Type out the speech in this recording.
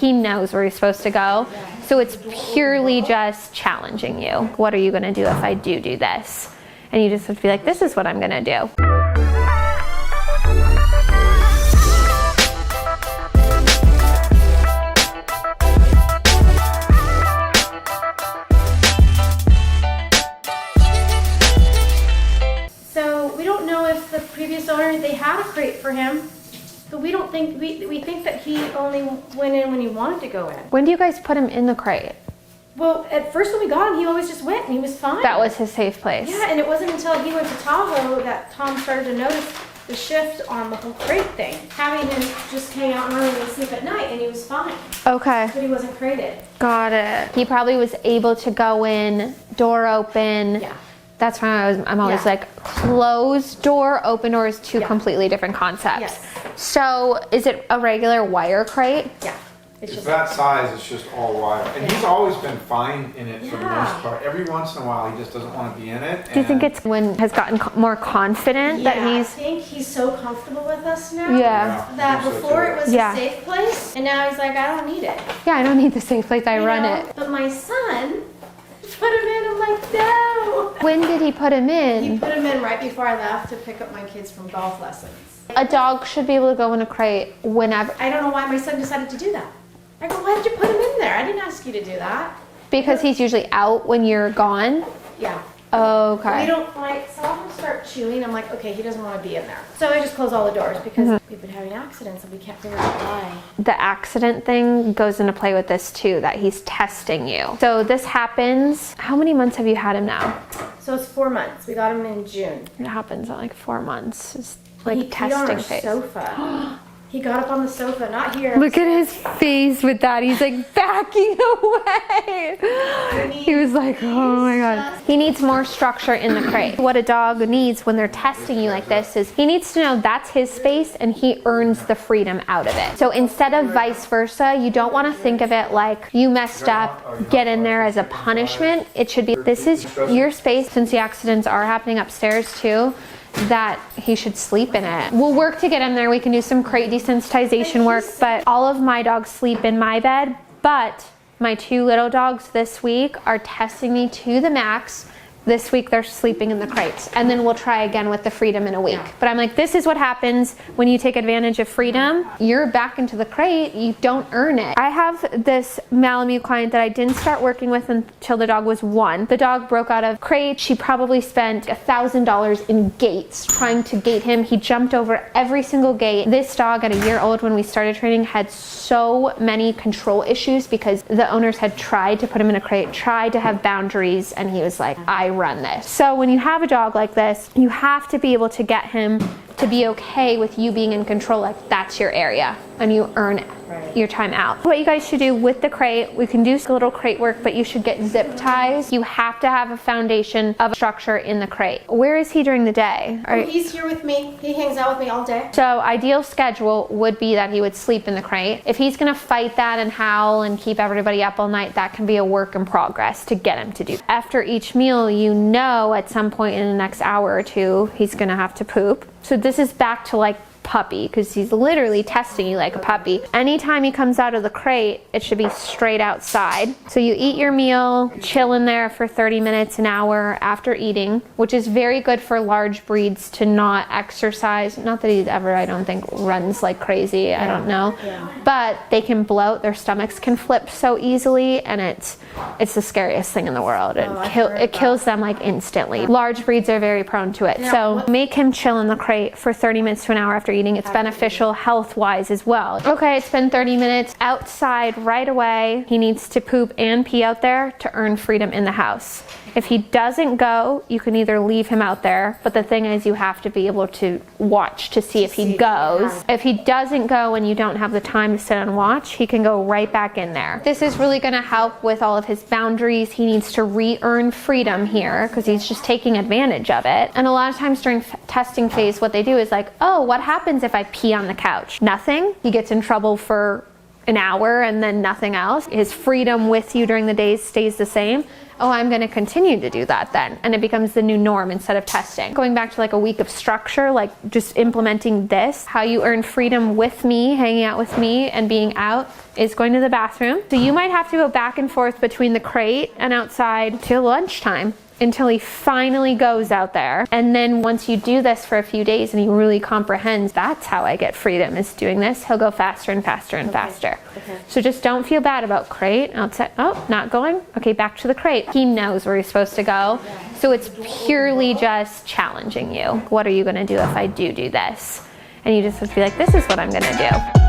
He knows where he's supposed to go. So it's purely just challenging you. What are you gonna do if I do this? And you just have to be like, this is what I'm gonna do. So we don't know if the previous owner, they had a crate for him. But we don't think, we think that he only went in when he wanted to go in. When do you guys put him in the crate? Well, at first when we got him, he always just went and he was fine. That was his safe place. Yeah, and it wasn't until he went to Tahoe that Tom started to notice the shift on the whole crate thing. Having him just hang out and really sleep at night, and he was fine. Okay. But he wasn't crated. Got it. He probably was able to go in, door open. Yeah. That's why I'm always like, closed door, open door is two completely different concepts. Yes. So is it a regular wire crate? Yeah. It's It's just that size, it's just all wire. And he's always been fine in it for the Yeah. most part. Every once in a while, he just doesn't want to be in it. Do you think it's when has gotten more confident that I he's... think he's so comfortable with us now. Yeah. I That think so, before too. it was Yeah. a safe place, and now he's like, I don't need it. Yeah, I don't need the safe place, I You run know? it. But my son put him in. I'm like, no. When did he put him He in? put him in right before I left to pick up my kids from golf lessons. A dog should be able to go in a crate whenever, I don't know why my son decided to do that. I go, why did you put him in there? I didn't ask you to do that. because he's usually out when you're gone. Yeah. Okay. We don't like, saw him start chewing. I'm like, okay, he doesn't want to be in there. So I just close all the doors because we've been having accidents and we can't figure out why. The accident thing goes into play with this too, that he's testing you. So this happens, how many months have you had him now? So it's 4 months. We got him in June. It happens at like 4 months. It's like He peed on testing our phase. sofa. He got up on the sofa, not here. Look at his face with that. He's like backing away. He was like, oh my God. He needs more structure in the crate. What a dog needs when they're testing you like this is he needs to know that's his space and he earns the freedom out of it. So instead of vice versa, you don't want to think of it like you messed up, get in there as a punishment. It should be, this is your space. Since the accidents are happening upstairs too, that he should sleep in it. We'll work to get him there. We can do some crate desensitization work, but all of my dogs sleep in my bed, but my 2 little dogs this week are testing me to the max. This week they're sleeping in the crates, and then we'll try again with the freedom in a week. But I'm like, this is what happens when you take advantage of freedom. You're back into the crate, you don't earn it. I have this Malamute client that I didn't start working with until the dog was 1. The dog broke out of crate. She probably spent $1,000 in gates trying to gate him. He jumped over every single gate. This dog at a year old when we started training had so many control issues because the owners had tried to put him in a crate, tried to have boundaries, and he was like, I run this. So when you have a dog like this, you have to be able to get him to be okay with you being in control, like that's your area and you earn your time out. What you guys should do with the crate, we can do a little crate work, but you should get zip ties. You have to have a foundation of structure in the crate. Where is he during the day? He's here with me. He hangs out with me all day. So ideal schedule would be that he would sleep in the crate. If he's gonna fight that and howl and keep everybody up all night, that can be a work in progress to get him to do. After each meal, you know at some point in the next hour or 2, he's gonna have to poop. So this is back to like puppy, because he's literally testing you like a puppy. Anytime he comes out of the crate, it should be straight outside. So you eat your meal, chill in there for 30 minutes, an hour after eating, which is very good for large breeds to not exercise. Not that he ever, I don't think, runs like crazy. I don't know. But they can bloat, their stomachs can flip so easily, and it's the scariest thing in the world. It kills them like instantly. Large breeds are very prone to it. So make him chill in the crate for 30 minutes to an hour after eating. It's beneficial health-wise as well. Okay, it's been 30 minutes outside right away. He needs to poop and pee out there to earn freedom in the house. If he doesn't go, you can either leave him out there, but the thing is you have to be able to watch to see if he goes. If he doesn't go and you don't have the time to sit and watch, he can go right back in there. This is really gonna help with all of his boundaries. He needs to re-earn freedom here because he's just taking advantage of it. And a lot of times during testing phase, what they do is like, oh, what happens if I pee on the couch? Nothing. He gets in trouble for an hour and then nothing else. His freedom with you during the days stays the same. Oh, I'm going to continue to do that then. And it becomes the new norm instead of testing. Going back to like a week of structure, like just implementing this, how you earn freedom with me, hanging out with me and being out is going to the bathroom. So you might have to go back and forth between the crate and outside till lunchtime until he finally goes out there. And then once you do this for a few days and he really comprehends, that's how I get freedom, is doing this, he'll go faster and faster and faster. So just don't feel bad about crate, outside, oh, not going, okay, back to the crate. He knows where he's supposed to go. So it's purely just challenging you. What are you gonna do if I do this? And you just have to be like, this is what I'm gonna do.